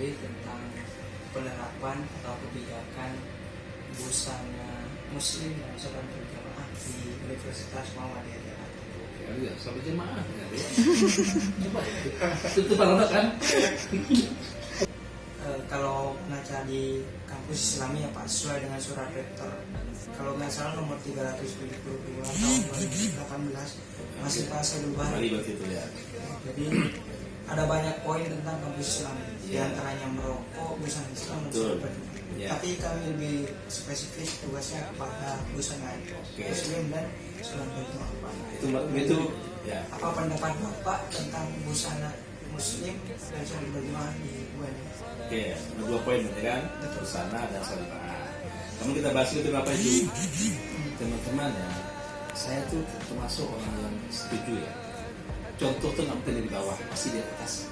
mengetahui tentang penerapan atau kebijakan busana muslim dan sholat berjamaah di Universitas Muhammadiyah Jakarta. Ya, sholat jemaah ya. Coba itu parah kan? Kalau pengacara di kampus Islami ya Pak, sesuai dengan surat rektor, kalau nggak salah nomor 372 tahun 2018 masih pasal berubah. Ya. Jadi ada banyak poin tentang kampus Islami, diantaranya merokok, busana Islam dan sholat berjamaah. Tapi kami lebih spesifik tugasnya kepada busana Muslim dan sholat berjamaah. Itu ya. Apa pendapat Bapak tentang busana Muslim dan sholat berjamaah di UN? Oke, ada 2 poin kan, busana dan sholat berjamaah. Namun kita bahas itu apa itu, teman-teman ya. Saya tuh termasuk orang yang setuju ya. Contoh tuh nggak mungkin di bawah, pasti di atas.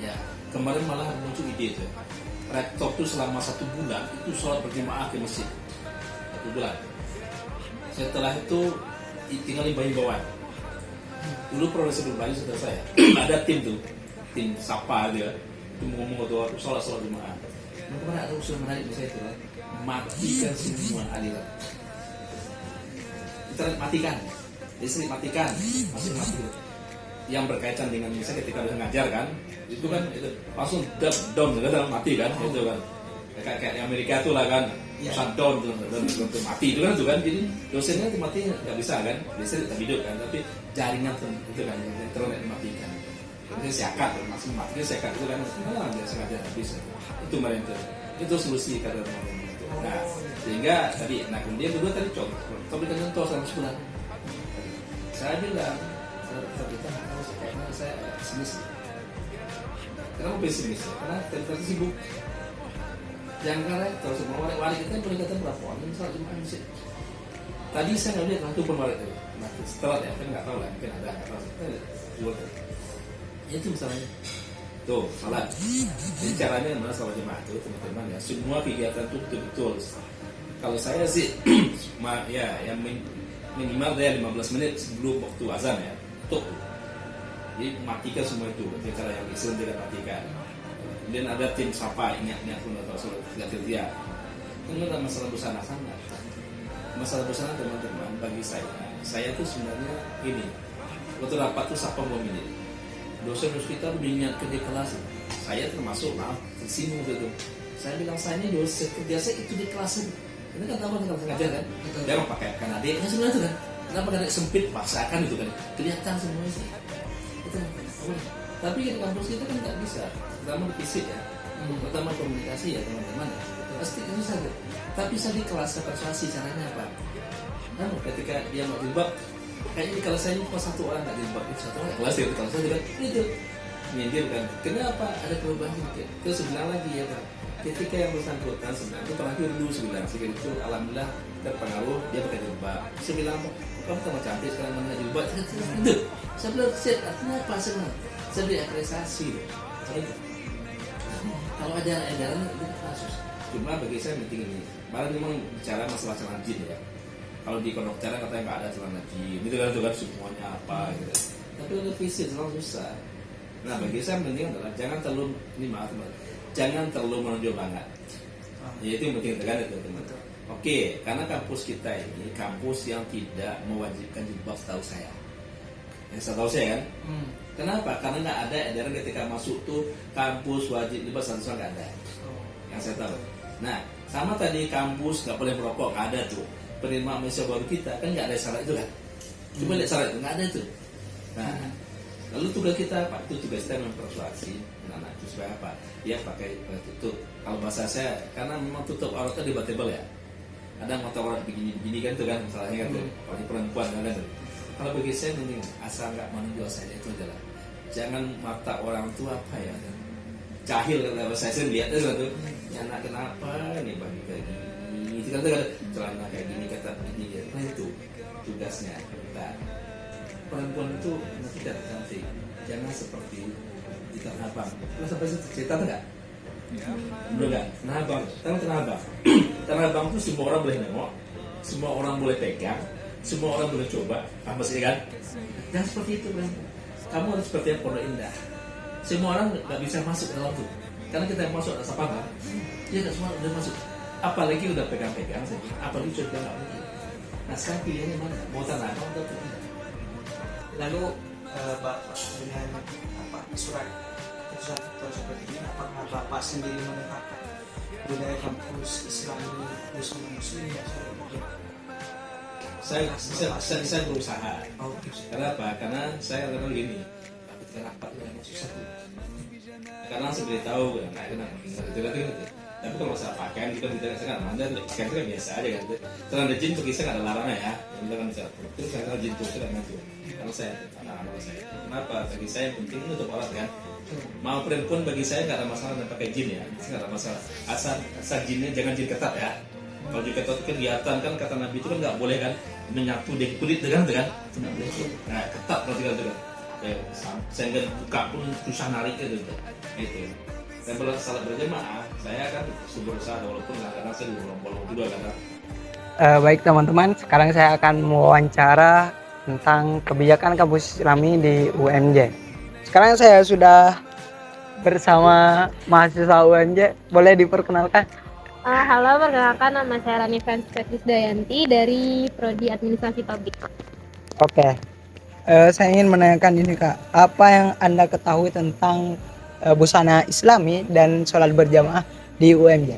Ya, kemarin malah muncul ide itu. Rektor tuh selama 1 bulan itu sholat berjamaah ke masjid 1 bulan. Setelah itu tinggal di himbauan. Dulu proses berbalik setelah saya ada tim sapa dia itu ngomong tuh sholat jemaah. Kemarin ada usul menarik saya itu matikan semua aliran. Internet matikan, listrik matikan, masih mati. Yang berkaitan dengan misalnya ketika udah ngajar kan, itu kan itu langsung down mati kan, itu kan kayak di Amerika tuh lah kan, shutdown dan mati itu kan, jadi dosennya itu mati nggak bisa kan, listrik tetap hidup kan, tapi jaringan itu kan internet matikan. Jadi siakat, maksudnya matikan siakat itu kan, malah nggak sengaja habis itu mereka itu solusi kata teman-teman itu. Nah sehingga tadi, nah kemudian kedua tadi contoh selama sebulan, saya bilang kita harus karena saya pesimis. Kenapa pesimis? Karena kita sibuk. Jangan rektor semua wali kita boleh kata berapa orang yang sholat jemaah masjid. Tadi saya nggak lihat langsung wali itu. Nah setelah ya kan nggak tahu lah, mungkin ada nggak tahu. Itu misalnya. Tuh salat. Jadi caranya mana sholat jemaah itu teman-teman ya. Semua kegiatan itu betul-betul. Kalau saya sih, ya yang minimal dia 15 menit sebelum waktu azan ya. Tuh, jadi matikan semua itu. Cara yang Islam tidak matikan. Kemudian ada tim sapa ingat pun atau sholat kerja. Kemudian ada masalah busana sama. Masalah busana teman-teman bagi saya tuh sebenarnya ini. Waktu rapat tuh sapa ini. Dosen kita mengingatkan di kelas. Saya termasuk tersinggung gitu. Saya bilang saya ini dosen kerja saya itu di kelas ini. Ini kan tahu kan sengaja kan. Dia mau pakai kan adiknya sebenarnya itu kan. Kenapa karena sempit paksakan itu kan kelihatan semua itu. Tapi di kampus kita kan nggak bisa. Pertama di fisik ya, pertama komunikasi ya teman-teman ya. Pasti itu saja. Tapi saya di kelas persuasi caranya apa? Nah, ketika dia mau jilbab, kayaknya di kelas saya ini kok 1 orang nggak jilbab, itu 1 orang kelas itu kelas saya juga itu nyindir kan. Kenapa ada perubahan sedikit? Terus bilang lagi ya Pak. Ketika yang bersangkutan sebenarnya itu terakhir dulu sebilang sehingga itu alhamdulillah terpengaruh dia pakai jilbab. Saya bilang kamu tambah cantik sekarang mana jilbab itu. Saya bilang artinya apa sebenarnya? Saya beri apresiasi itu. Kalau ada edaran itu kasus. Cuma bagi saya penting ini. Malah memang bicara masalah celana jin ya. Kalau di kondok cara katanya nggak ada celana jin. Itu kan semuanya apa gitu. Tapi untuk fisik selalu susah. Nah bagi saya penting adalah jangan terlalu jangan terlalu menonjol banget. Ya itu yang penting tekan itu teman. Oke, karena kampus kita ini kampus yang tidak mewajibkan jilbab setahu saya. Yang setahu saya kan. Kenapa? Karena nggak ada edaran ketika masuk tuh kampus wajib jilbab satu nggak ada. Yang saya tahu. Nah, sama tadi kampus nggak boleh merokok, nggak ada tuh. Penerimaan mahasiswa baru kita kan nggak ada syarat itu kan. Cuma lihat syarat itu nggak ada itu. Nah, lalu tugas kita apa? Itu tugas kita mempersuasi anak itu supaya apa? Dia pakai tutup. Kalau bahasa saya, karena memang tutup auratnya debatable ya. Ada mata aurat begini kan tuh kan masalahnya kan tuh. Kalau perempuan kan tuh. Kalau bagi saya mending asal nggak menonjol saja itu adalah jangan mata orang tua apa ya jahil kalau saya lihat itu tuh anak kenapa nih bagi kayak gini itu kan tuh celana kayak gini kata begini ya. Nah itu tugasnya kita perempuan itu tidak cantik jangan seperti di Tanah Abang. Pernah sampai cerita enggak? Belum enggak? Tanah Abang, Tanah Abang. Tanah Abang itu semua orang boleh nengok, semua orang boleh pegang, semua orang boleh coba, apa sih kan? Jangan seperti itu kan? Kamu harus seperti yang Pondok Indah. Semua orang nggak bisa masuk ke dalam tuh. karena kita yang masuk rasa paham, dia nggak semua udah masuk. Apalagi udah pegang-pegang, apalagi sudah nggak mungkin. Nah sekarang pilihannya mana? Mau tanah apa atau tidak? Lalu Bapak dengan surat keputusan seperti ini, apakah Bapak sendiri menerapkan budaya kampus Islami Busana Muslim yang Saya berusaha. Oh, Kenapa? Karena saya katakan gini, tapi rapat dengan susah. Karena saya beritahu, nah kenapa? Gitu. Tapi kalau masalah pakaian kita sekarang Anda pakaian itu kan biasa aja kan. Celana jin bagi saya nggak ada larangan ya. Yang kita kan bisa terus saya jin itu sudah maju. Karena saya anak-anak saya. Kenapa? Bagi saya yang penting itu untuk alat kan. Mau pun bagi saya nggak ada masalah dengan pakai jin ya. Saya nggak ada masalah. Asal jinnya jangan jin ketat ya. Kalau jin ketat itu kelihatan kan kata Nabi itu kan nggak boleh kan menyatu di kulit dengan itu nggak boleh. Nah ketat kalau tidak kan. Sehingga buka pun susah narik itu. Itu. Dan kalau salat berjamaah, saya kan berusaha walaupun kadang saya bolong juga kadang. Baik teman-teman, sekarang saya akan mewawancara tentang kebijakan kampus Islami di UMJ. Sekarang saya sudah bersama mahasiswa UMJ, boleh diperkenalkan? Halo, perkenalkan nama saya Rani Francisca Krisdayanti dari Prodi Administrasi Publik. Oke, saya ingin menanyakan ini Kak, apa yang Anda ketahui tentang busana Islami dan sholat berjamaah di UMJ?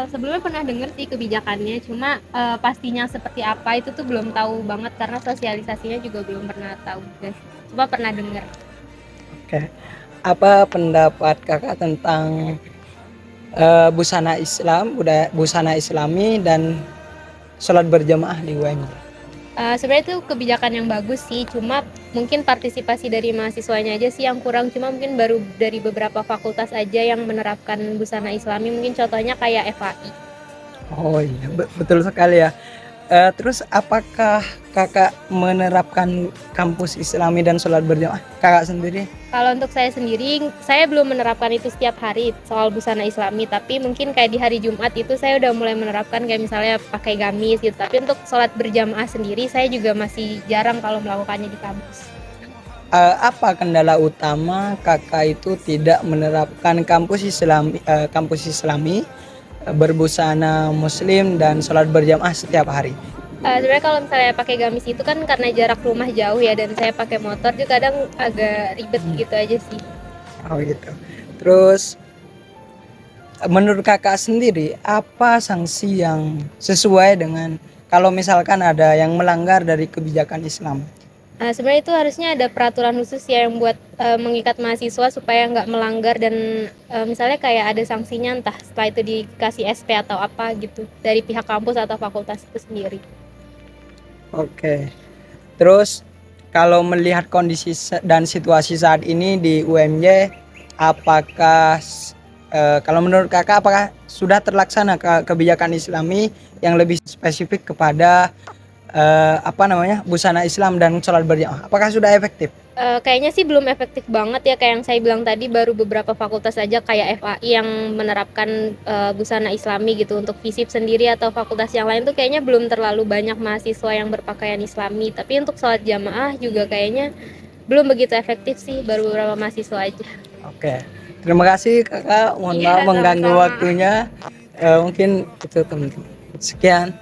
Sebelumnya pernah dengar sih kebijakannya, cuma pastinya seperti apa itu tuh belum tahu banget karena sosialisasinya juga belum pernah tahu guys. Cuma pernah dengar. Oke, apa pendapat Kakak tentang busana Islam, busana Islami dan sholat berjamaah di UMJ? Sebenarnya itu kebijakan yang bagus sih, cuma mungkin partisipasi dari mahasiswanya aja sih yang kurang. Cuma mungkin baru dari beberapa fakultas aja yang menerapkan busana Islami, mungkin contohnya kayak FAI. Oh iya, betul sekali ya. Terus apakah Kakak menerapkan kampus Islami dan sholat berjamaah Kakak sendiri? Kalau untuk saya sendiri, saya belum menerapkan itu setiap hari soal busana Islami, tapi mungkin kayak di hari Jumat itu saya udah mulai menerapkan kayak misalnya pakai gamis gitu. Tapi untuk sholat berjamaah sendiri saya juga masih jarang kalau melakukannya di kampus. Apa kendala utama Kakak itu tidak menerapkan kampus Islami berbusana Muslim dan sholat berjamaah setiap hari? Sebenarnya kalau misalnya pakai gamis itu kan karena jarak rumah jauh ya, dan saya pakai motor juga kadang agak ribet gitu aja sih. Oh gitu. Terus menurut Kakak sendiri apa sanksi yang sesuai dengan kalau misalkan ada yang melanggar dari kebijakan Islam? Sebenarnya itu harusnya ada peraturan khusus ya yang buat mengikat mahasiswa supaya nggak melanggar, dan misalnya kayak ada sanksinya, entah setelah itu dikasih SP atau apa gitu dari pihak kampus atau fakultas itu sendiri. Oke. Terus kalau melihat kondisi dan situasi saat ini di UMJ, apakah kalau menurut Kakak apakah sudah terlaksana kebijakan Islami yang lebih spesifik kepada busana Islam dan sholat berjamaah? Apakah sudah efektif? Kayaknya sih belum efektif banget ya, kayak yang saya bilang tadi, baru beberapa fakultas aja kayak FAI yang menerapkan busana Islami gitu. Untuk FISIP sendiri atau fakultas yang lain tuh kayaknya belum terlalu banyak mahasiswa yang berpakaian Islami. Tapi untuk sholat jamaah juga kayaknya belum begitu efektif sih, baru beberapa mahasiswa aja. Oke, terima kasih Kakak, mohon maaf mengganggu sama-sama. waktunya. Mungkin itu teman-teman. Sekian.